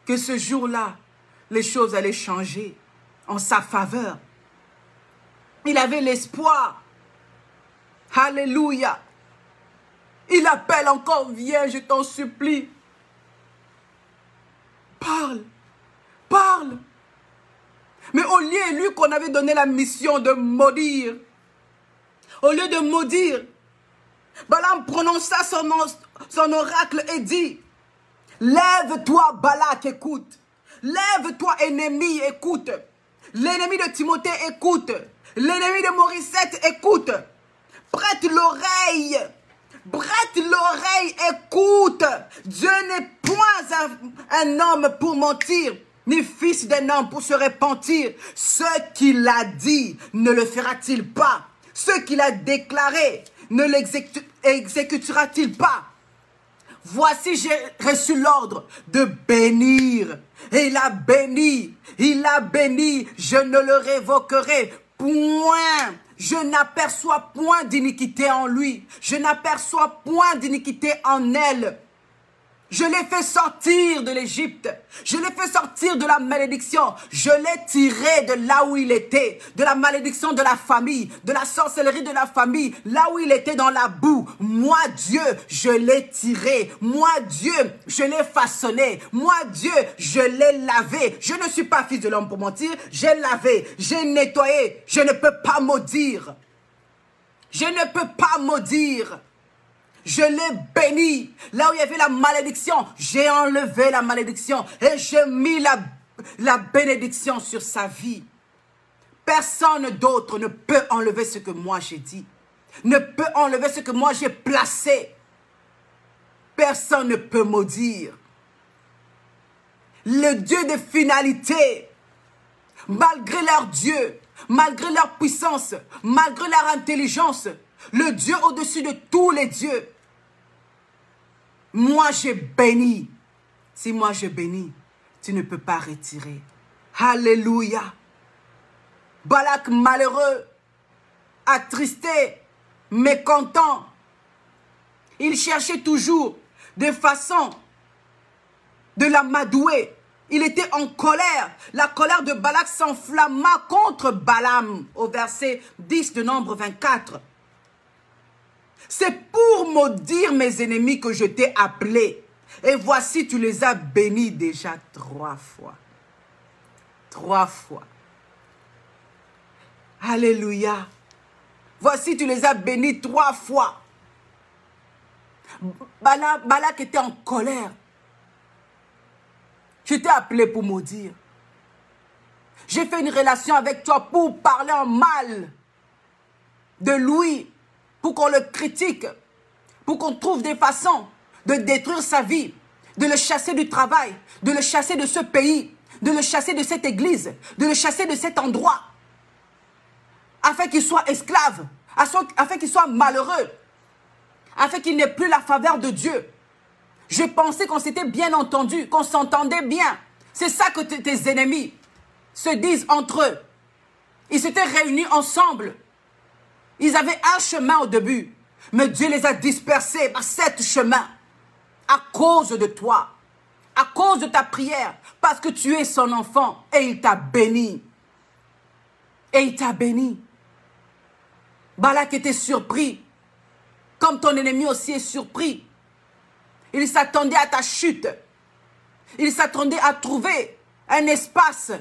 que ce jour-là, les choses allaient changer en sa faveur. Il avait l'espoir. Alléluia. Il appelle encore, viens, je t'en supplie. Parle. Parle. Mais au lieu, lui qu'on avait donné la mission de maudire, au lieu de maudire, Balaam prononça son oracle et dit, lève-toi Balak, écoute. Lève-toi ennemi, écoute. L'ennemi de Timothée, écoute. L'ennemi de Morissette, écoute. Prête l'oreille. Prête l'oreille, écoute. Dieu n'est point un homme pour mentir. ni fils d'un homme pour se repentir. Ce qu'il a dit, ne le fera-t-il pas? Ce qu'il a déclaré, ne l'exécutera-t-il pas? Voici, j'ai reçu l'ordre de bénir. Et il a béni, je ne le révoquerai point. Je n'aperçois point d'iniquité en lui. Je n'aperçois point d'iniquité en elle. Je l'ai fait sortir de l'Égypte. Je l'ai fait sortir de la malédiction. Je l'ai tiré de là où il était. De la malédiction de la famille. De la sorcellerie de la famille. Là où il était dans la boue. Moi, Dieu, je l'ai tiré. Moi, Dieu, je l'ai façonné. Moi, Dieu, je l'ai lavé. Je ne suis pas fils de l'homme pour mentir. J'ai lavé. J'ai nettoyé. Je ne peux pas maudire. Je ne peux pas maudire. Je l'ai béni. Là où il y avait la malédiction, j'ai enlevé la malédiction et j'ai mis la bénédiction sur sa vie. Personne d'autre ne peut enlever ce que moi j'ai dit. Ne peut enlever ce que moi j'ai placé. Personne ne peut maudire. Le Dieu de finalité, malgré leur Dieu, malgré leur puissance, malgré leur intelligence, le Dieu au-dessus de tous les dieux, moi, j'ai béni. Si moi, je bénis, tu ne peux pas retirer. Alléluia. Balak malheureux, attristé, mécontent. Il cherchait toujours des façons de l'amadouer. Il était en colère. La colère de Balak s'enflamma contre Balaam, au verset 10 de Nombre 24. C'est pour maudire mes ennemis que je t'ai appelé. Et voici, tu les as bénis déjà 3 fois. 3 fois. Alléluia. Voici, tu les as bénis 3 fois. Balak était en colère. Je t'ai appelé pour maudire. J'ai fait une relation avec toi pour parler en mal de lui. Pour qu'on le critique, pour qu'on trouve des façons de détruire sa vie, de le chasser du travail, de le chasser de ce pays, de le chasser de cette église, de le chasser de cet endroit, afin qu'il soit esclave, afin qu'il soit malheureux, afin qu'il n'ait plus la faveur de Dieu. Je pensais qu'on s'était bien entendu, qu'on s'entendait bien. C'est ça que tes ennemis se disent entre eux. Ils s'étaient réunis ensemble. Ils avaient un chemin au début, mais Dieu les a dispersés par 7 chemins à cause de toi, à cause de ta prière, parce que tu es son enfant et il t'a béni. Et il t'a béni. Balak était surpris, comme ton ennemi aussi est surpris. Il s'attendait à ta chute. Il s'attendait à trouver un espace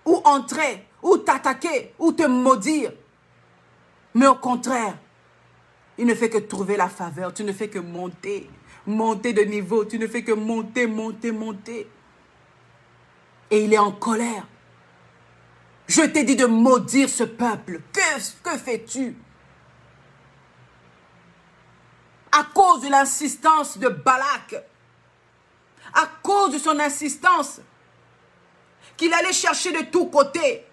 où entrer, où t'attaquer, où te maudire. Mais au contraire, il ne fait que trouver la faveur. Tu ne fais que monter, monter de niveau. Tu ne fais que monter, monter, monter. Et il est en colère. Je t'ai dit de maudire ce peuple. Que fais-tu? À cause de l'insistance de Balak, à cause de son insistance, qu'il allait chercher de tous côtés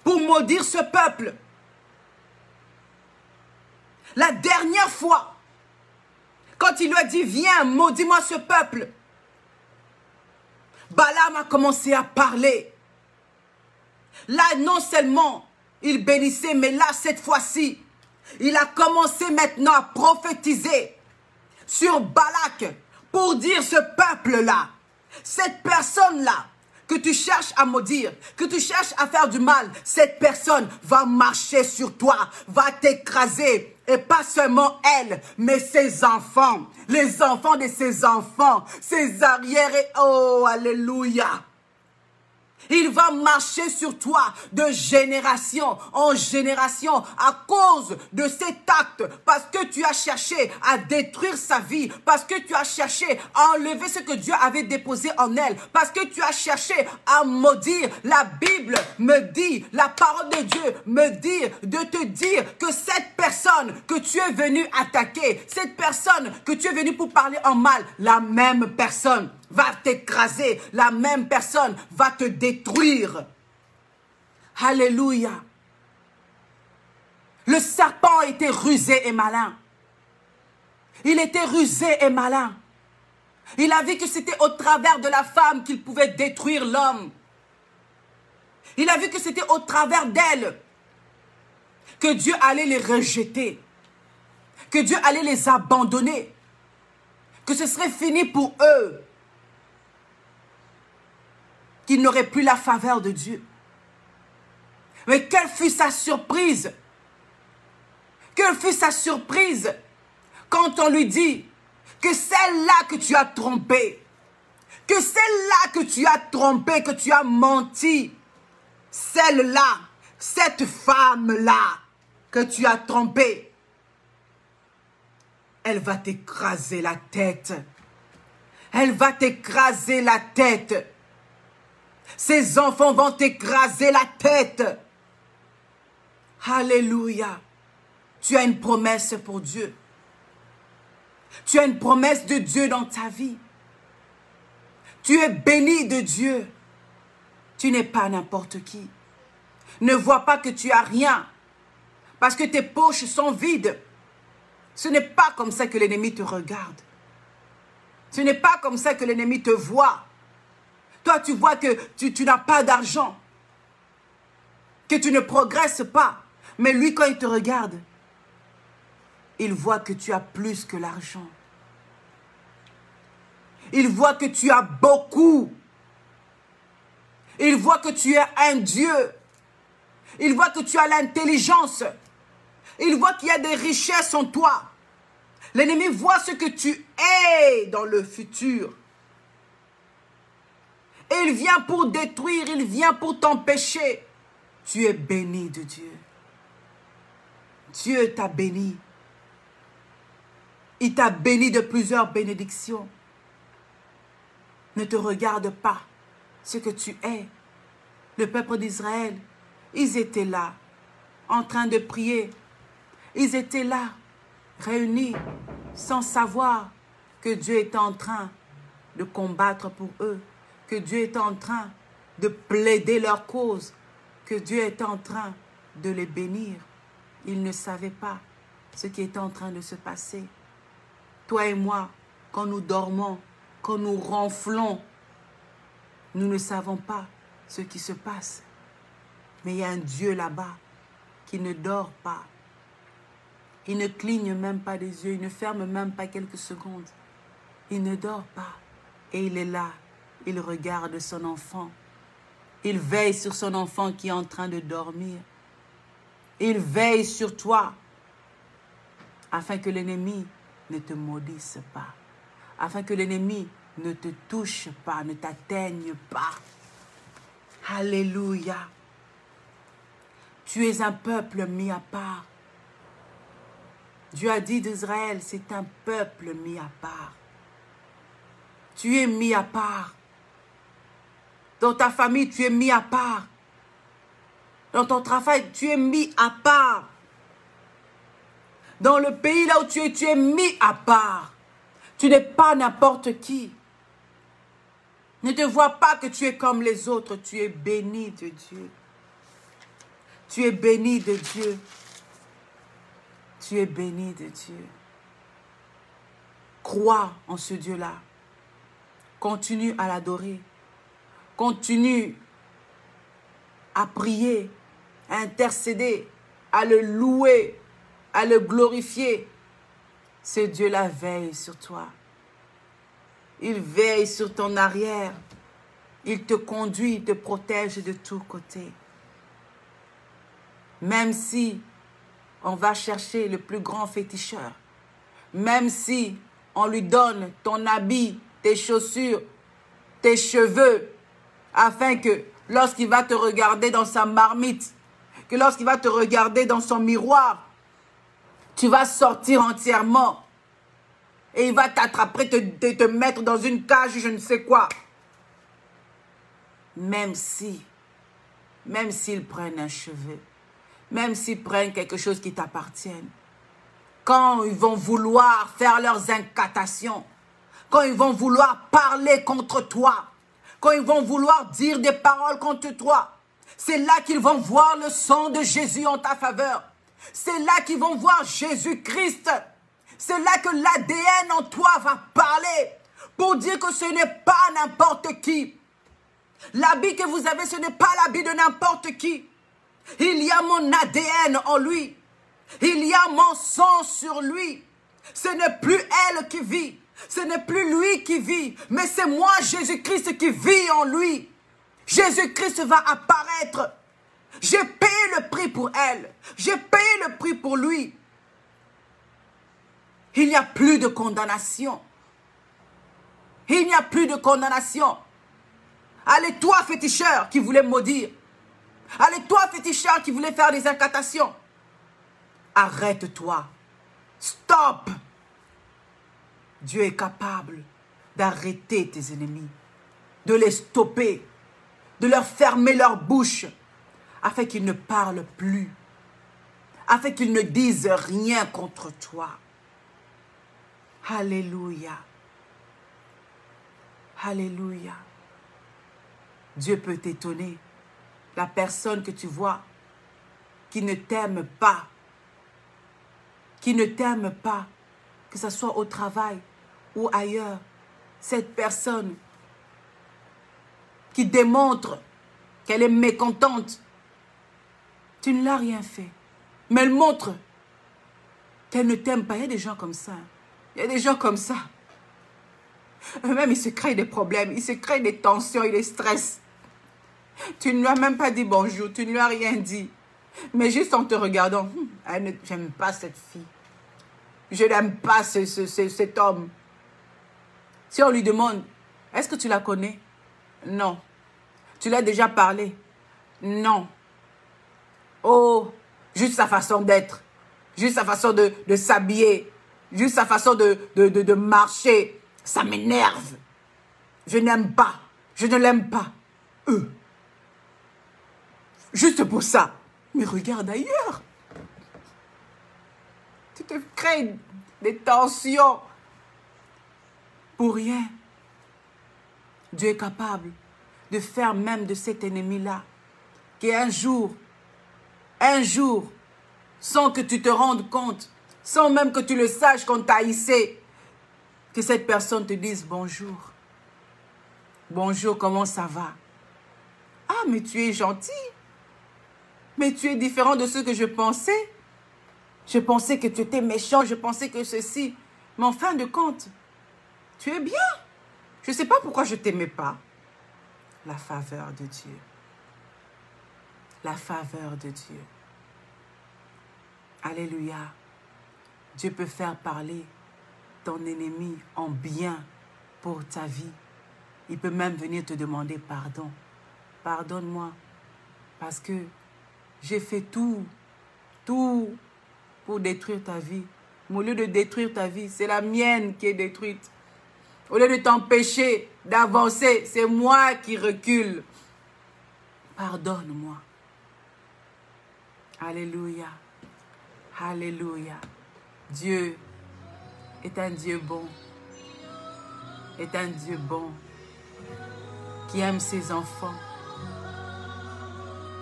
pour maudire ce peuple. La dernière fois, quand il lui a dit, viens, maudis-moi ce peuple, Balaam a commencé à parler. Là, non seulement il bénissait, mais là, cette fois-ci, il a commencé maintenant à prophétiser sur Balak pour dire ce peuple-là, cette personne-là, que tu cherches à maudire, que tu cherches à faire du mal, cette personne va marcher sur toi, va t'écraser. Et pas seulement elle, mais ses enfants, les enfants de ses enfants, ses arrières et oh, alléluia. Il va marcher sur toi de génération en génération à cause de cet acte. Parce que tu as cherché à détruire sa vie. Parce que tu as cherché à enlever ce que Dieu avait déposé en elle. Parce que tu as cherché à maudire. La Bible me dit, la parole de Dieu me dit de te dire que cette personne que tu es venu attaquer, cette personne que tu es venu pour parler en mal, la même personne va t'écraser. La même personne va te détruire. Alléluia. Le serpent était rusé et malin. Il était rusé et malin. Il a vu que c'était au travers de la femme qu'il pouvait détruire l'homme. Il a vu que c'était au travers d'elle que Dieu allait les rejeter, que Dieu allait les abandonner, que ce serait fini pour eux, qu'ils n'auraient plus la faveur de Dieu. Mais quelle fut sa surprise? Quelle fut sa surprise quand on lui dit que celle-là que tu as trompée, que celle-là que tu as trompée, que tu as menti, celle-là, cette femme-là que tu as trompée, elle va t'écraser la tête. Elle va t'écraser la tête. Ses enfants vont t'écraser la tête. Alléluia. Tu as une promesse pour Dieu. Tu as une promesse de Dieu dans ta vie. Tu es béni de Dieu. Tu n'es pas n'importe qui. Ne vois pas que tu as rien parce que tes poches sont vides. Ce n'est pas comme ça que l'ennemi te regarde. Ce n'est pas comme ça que l'ennemi te voit. Toi, tu vois que tu n'as pas d'argent, que tu ne progresses pas. Mais lui, quand il te regarde, il voit que tu as plus que l'argent. Il voit que tu as beaucoup. Il voit que tu es un Dieu. Il voit que tu as l'intelligence. Il voit qu'il y a des richesses en toi. L'ennemi voit ce que tu es dans le futur. Et il vient pour détruire, il vient pour t'empêcher. Tu es béni de Dieu. Dieu t'a béni. Il t'a béni de plusieurs bénédictions. Ne te regarde pas ce que tu es. Le peuple d'Israël, ils étaient là, en train de prier. Ils étaient là, réunis, sans savoir que Dieu était en train de combattre pour eux, que Dieu était en train de plaider leur cause, que Dieu était en train de les bénir. Ils ne savaient pas ce qui était en train de se passer. Toi et moi, quand nous dormons, quand nous ronflons, nous ne savons pas ce qui se passe. Mais il y a un Dieu là-bas qui ne dort pas. Il ne cligne même pas des yeux, il ne ferme même pas quelques secondes. Il ne dort pas. Et il est là, il regarde son enfant. Il veille sur son enfant qui est en train de dormir. Il veille sur toi afin que l'ennemi ne te maudisse pas. Afin que l'ennemi ne te touche pas, ne t'atteigne pas. Alléluia. Tu es un peuple mis à part. Dieu a dit d'Israël, c'est un peuple mis à part. Tu es mis à part. Dans ta famille, tu es mis à part. Dans ton travail, tu es mis à part. Dans le pays là où tu es mis à part. Tu n'es pas n'importe qui. Ne te vois pas que tu es comme les autres. Tu es béni de Dieu. Tu es béni de Dieu. Tu es béni de Dieu. Crois en ce Dieu-là. Continue à l'adorer. Continue à prier, à intercéder, à le louer, à le glorifier. Ce Dieu-là veille sur toi. Il veille sur ton arrière. Il te conduit, il te protège de tous côtés. Même si on va chercher le plus grand féticheur, même si on lui donne ton habit, tes chaussures, tes cheveux, afin que lorsqu'il va te regarder dans sa marmite, que lorsqu'il va te regarder dans son miroir, tu vas sortir entièrement et il va t'attraper, te mettre dans une cage, je ne sais quoi. Même s'ils prennent un cheveu, même s'ils prennent quelque chose qui t'appartient, quand ils vont vouloir faire leurs incantations, quand ils vont vouloir parler contre toi, quand ils vont vouloir dire des paroles contre toi, c'est là qu'ils vont voir le sang de Jésus en ta faveur. C'est là qu'ils vont voir Jésus-Christ. C'est là que l'ADN en toi va parler pour dire que ce n'est pas n'importe qui. L'habit que vous avez, ce n'est pas l'habit de n'importe qui. Il y a mon ADN en lui. Il y a mon sang sur lui. Ce n'est plus elle qui vit. Ce n'est plus lui qui vit. Mais c'est moi, Jésus-Christ, qui vit en lui. Jésus-Christ va apparaître. J'ai payé le prix pour elle. J'ai payé le prix pour lui. Il n'y a plus de condamnation. Il n'y a plus de condamnation. Allez, toi, féticheur, qui voulait maudire. Allez, toi, féticheur, qui voulait faire des incantations. Arrête-toi. Stop. Dieu est capable d'arrêter tes ennemis, de les stopper, de leur fermer leur bouche, afin qu'ils ne parlent plus, afin qu'ils ne disent rien contre toi. Alléluia. Alléluia. Dieu peut t'étonner. La personne que tu vois qui ne t'aime pas, que ce soit au travail ou ailleurs, cette personne qui démontre qu'elle est mécontente, tu ne l'as rien fait. Mais elle montre qu'elle ne t'aime pas. Il y a des gens comme ça. Il y a des gens comme ça. Eux-mêmes, ils se créent des problèmes, ils se créent des tensions et des stress. Tu ne lui as même pas dit bonjour, tu ne lui as rien dit. Mais juste en te regardant, j'aime pas cette fille. Je n'aime pas cet homme. Si on lui demande, est-ce que tu la connais? Non. Tu l'as déjà parlé? Non. Oh, juste sa façon d'être, juste sa façon de s'habiller, juste sa façon de marcher, ça m'énerve. Je n'aime pas, je ne l'aime pas. Juste pour ça. Mais regarde ailleurs. Tu te crées des tensions. Pour rien. Dieu est capable de faire même de cet ennemi-là, qu'un jour, sans que tu te rendes compte, sans même que tu le saches qu'on t'a haïssé, que cette personne te dise bonjour. Bonjour, comment ça va? Ah, mais tu es gentil. Mais tu es différent de ce que je pensais. Je pensais que tu étais méchant, je pensais que ceci. Mais en fin de compte, tu es bien. Je ne sais pas pourquoi je ne t'aimais pas. La faveur de Dieu. La faveur de Dieu. Alléluia. Dieu peut faire parler ton ennemi en bien pour ta vie. Il peut même venir te demander pardon. Pardonne-moi parce que j'ai fait tout pour détruire ta vie. Mais au lieu de détruire ta vie, c'est la mienne qui est détruite. Au lieu de t'empêcher d'avancer, c'est moi qui recule. Pardonne-moi. Alléluia. Alléluia. Dieu est un Dieu bon. Est un Dieu bon qui aime ses enfants.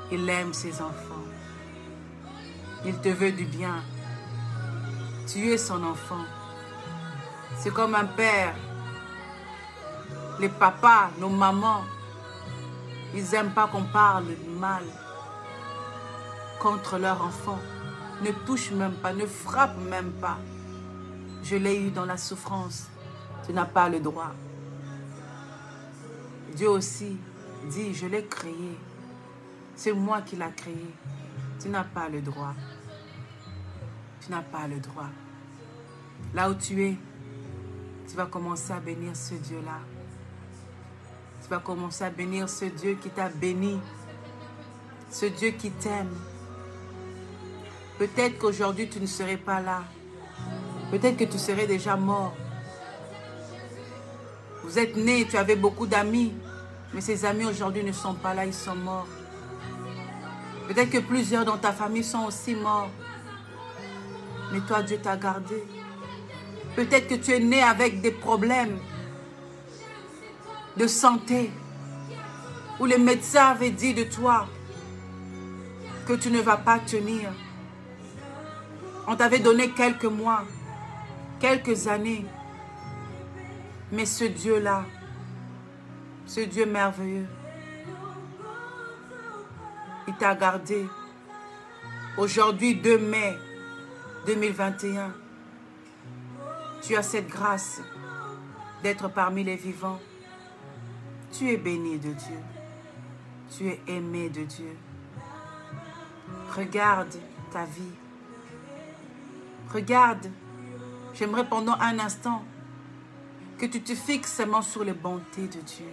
Il aime ses enfants. Il te veut du bien. Tu es son enfant. C'est comme un père. Les papas, nos mamans, ils n'aiment pas qu'on parle du mal contre leur enfant. Ne touche même pas, ne frappe même pas. Je l'ai eu dans la souffrance. Tu n'as pas le droit. Dieu aussi dit, je l'ai créé. C'est moi qui l'ai créé. Tu n'as pas le droit. Tu n'as pas le droit. Là où tu es, tu vas commencer à bénir ce Dieu-là. Tu vas commencer à bénir ce Dieu qui t'a béni. Ce Dieu qui t'aime. Peut-être qu'aujourd'hui, tu ne serais pas là. Peut-être que tu serais déjà mort. Vous êtes né, tu avais beaucoup d'amis. Mais ces amis aujourd'hui ne sont pas là, ils sont morts. Peut-être que plusieurs dans ta famille sont aussi morts. Mais toi, Dieu t'a gardé. Peut-être que tu es né avec des problèmes. de santé, où les médecins avaient dit de toi que tu ne vas pas tenir. On t'avait donné quelques mois, quelques années. Mais ce Dieu-là, ce Dieu merveilleux, il t'a gardé. Aujourd'hui, 2 mai 2021, tu as cette grâce d'être parmi les vivants. Tu es béni de Dieu. Tu es aimé de Dieu. Regarde ta vie. Regarde. J'aimerais pendant un instant que tu te fixes seulement sur les bontés de Dieu.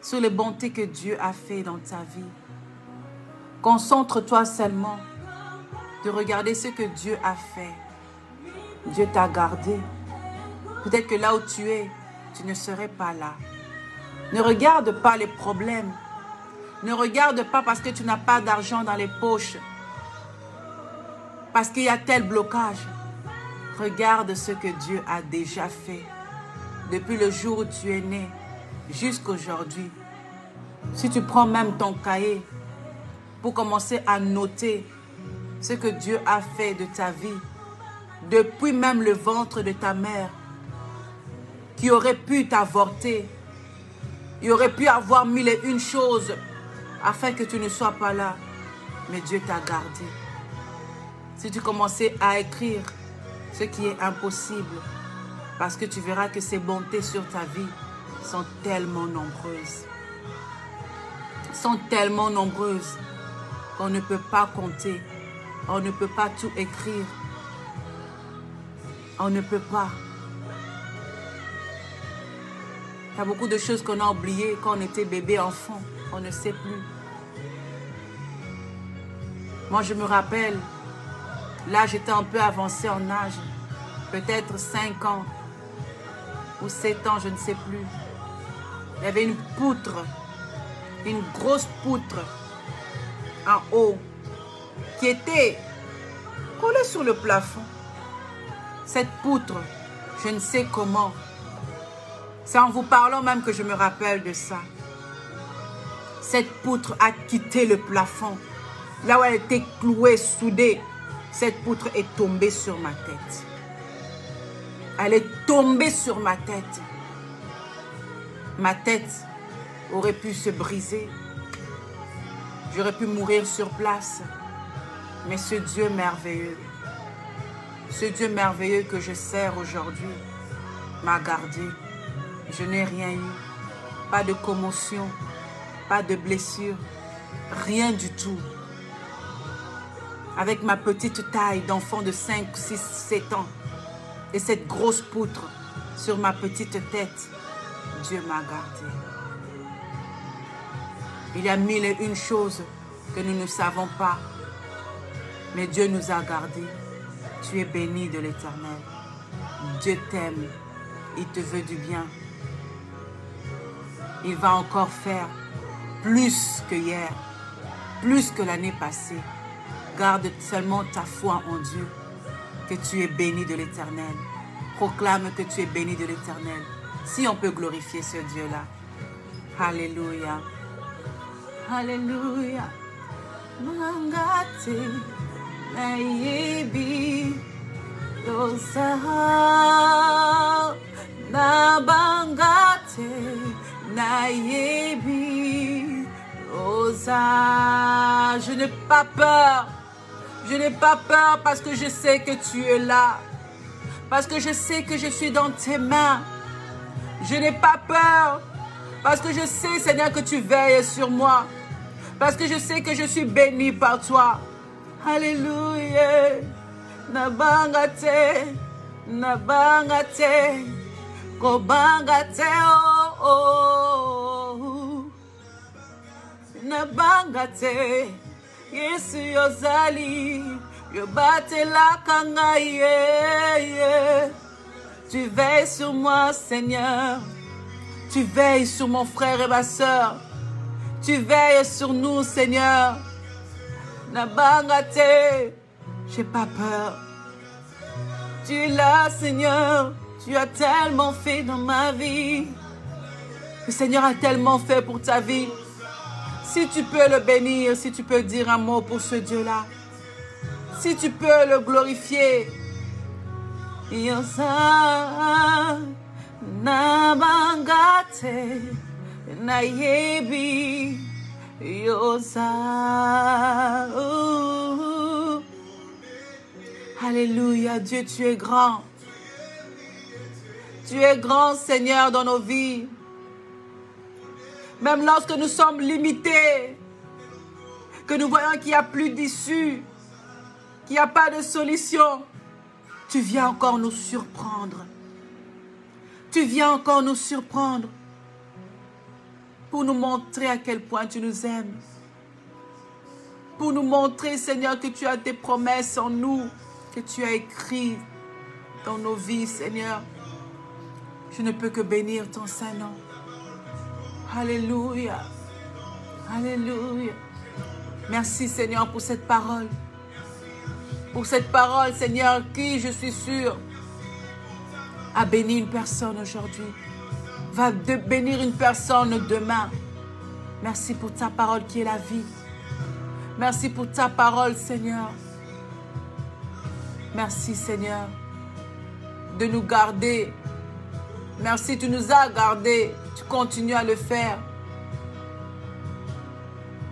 Sur les bontés que Dieu a fait dans ta vie. Concentre-toi seulement de regarder ce que Dieu a fait. Dieu t'a gardé. Peut-être que là où tu es, tu ne serais pas là. Ne regarde pas les problèmes. Ne regarde pas parce que tu n'as pas d'argent dans les poches. Parce qu'il y a tel blocage. Regarde ce que Dieu a déjà fait. Depuis le jour où tu es né jusqu'à aujourd'hui. Si tu prends même ton cahier pour commencer à noter ce que Dieu a fait de ta vie. Depuis même le ventre de ta mère. Qui aurait pu t'avorter. Il aurait pu avoir 1001 choses afin que tu ne sois pas là. Mais Dieu t'a gardé. Si tu commençais à écrire ce qui est impossible, parce que tu verras que ces bontés sur ta vie sont tellement nombreuses. Sont tellement nombreuses qu'on ne peut pas compter. On ne peut pas tout écrire. On ne peut pas. Il y a beaucoup de choses qu'on a oubliées quand on était bébé, enfant. On ne sait plus. Moi, je me rappelle, là, j'étais un peu avancée en âge. Peut-être 5 ans ou 7 ans, je ne sais plus. Il y avait une poutre, une grosse poutre en haut qui était collée sur le plafond. Cette poutre, je ne sais comment. C'est en vous parlant même que je me rappelle de ça. Cette poutre a quitté le plafond. Là où elle était clouée, soudée, cette poutre est tombée sur ma tête. Elle est tombée sur ma tête. Ma tête aurait pu se briser. J'aurais pu mourir sur place. Mais ce Dieu merveilleux, ce Dieu merveilleux que je sers aujourd'hui, m'a gardé. Je n'ai rien eu. Pas de commotion, pas de blessure, rien du tout. Avec ma petite taille d'enfant de 5, 6, 7 ans et cette grosse poutre sur ma petite tête, Dieu m'a gardé. Il y a 1001 choses que nous ne savons pas, mais Dieu nous a gardés. Tu es béni de l'Éternel. Dieu t'aime. Il te veut du bien. Il va encore faire plus que hier, plus que l'année passée. Garde seulement ta foi en Dieu, que tu es béni de l'Éternel. Proclame que tu es béni de l'Éternel. Si on peut glorifier ce Dieu-là. Alléluia. Alléluia. Mangate naibi dosa nabangate naibi dosa. Je n'ai pas peur. Je n'ai pas peur parce que je sais que tu es là. Parce que je sais que je suis dans tes mains. Je n'ai pas peur. Parce que je sais, Seigneur, que tu veilles sur moi. Parce que je sais que je suis béni par toi. Alléluia. Nabangate. Nabangate. Kobangate. Oh, oh. Nabangate. Yesu yozali. Yobate la kangaye. Tu veilles sur moi, Seigneur. Tu veilles sur mon frère et ma soeur. Tu veilles sur nous, Seigneur. Nabangate. J'ai pas peur. Tu es là, Seigneur. Tu as tellement fait dans ma vie. Le Seigneur a tellement fait pour ta vie. Si tu peux le bénir, si tu peux dire un mot pour ce Dieu-là, si tu peux le glorifier. Yosa nabangate nayebi yosa. Alléluia, Dieu, tu es grand. Tu es grand, Seigneur, dans nos vies. Même lorsque nous sommes limités, que nous voyons qu'il n'y a plus d'issue, qu'il n'y a pas de solution, tu viens encore nous surprendre. Tu viens encore nous surprendre pour nous montrer à quel point tu nous aimes. Pour nous montrer, Seigneur, que tu as des promesses en nous, que tu as écrites dans nos vies, Seigneur. Je ne peux que bénir ton Saint-Nom. Alléluia. Alléluia. Merci, Seigneur, pour cette parole. Pour cette parole, Seigneur, qui, je suis sûre, a béni une personne aujourd'hui. Va bénir une personne demain. Merci pour ta parole qui est la vie. Merci pour ta parole, Seigneur. Merci, Seigneur, de nous garder. Merci, tu nous as gardés. Tu continues à le faire.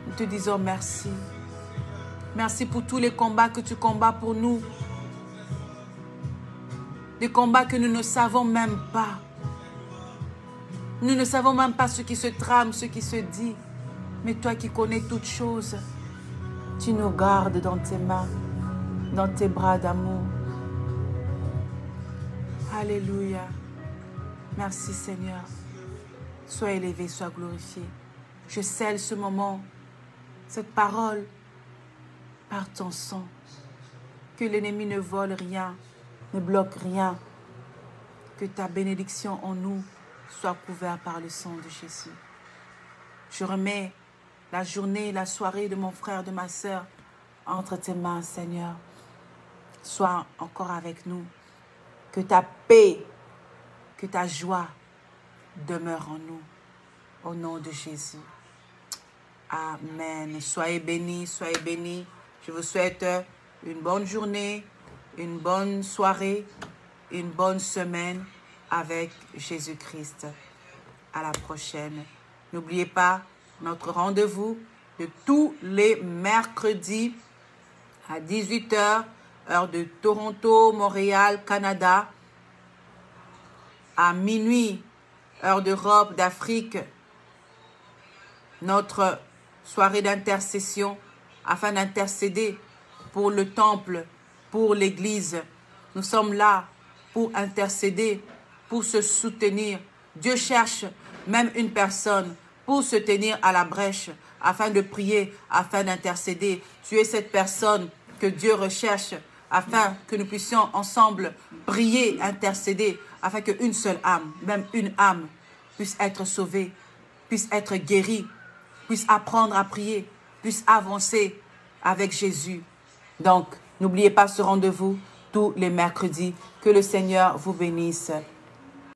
Nous te disons merci. Merci pour tous les combats que tu combats pour nous. Des combats que nous ne savons même pas. Nous ne savons même pas ce qui se trame, ce qui se dit. Mais toi qui connais toutes choses, tu nous gardes dans tes mains, dans tes bras d'amour. Alléluia. Merci Seigneur. Sois élevé, sois glorifié. Je scelle ce moment, cette parole, par ton sang. Que l'ennemi ne vole rien, ne bloque rien. Que ta bénédiction en nous soit couverte par le sang de Jésus. Je remets la journée, la soirée de mon frère, de ma sœur, entre tes mains, Seigneur. Sois encore avec nous. Que ta paix, que ta joie demeure en nous. Au nom de Jésus. Amen. Soyez bénis, soyez bénis. Je vous souhaite une bonne journée, une bonne soirée, une bonne semaine avec Jésus-Christ. À la prochaine. N'oubliez pas notre rendez-vous de tous les mercredis à 18 h, heure de Toronto, Montréal, Canada. À minuit, heure d'Europe, d'Afrique. Notre soirée d'intercession afin d'intercéder pour le temple, pour l'église. Nous sommes là pour intercéder, pour se soutenir. Dieu cherche même une personne pour se tenir à la brèche, afin de prier, afin d'intercéder. Tu es cette personne que Dieu recherche, afin que nous puissions ensemble prier, intercéder, afin qu'une seule âme, même une âme, puisse être sauvée, puisse être guérie, puisse apprendre à prier, puisse avancer avec Jésus. Donc, n'oubliez pas ce rendez-vous tous les mercredis. Que le Seigneur vous bénisse.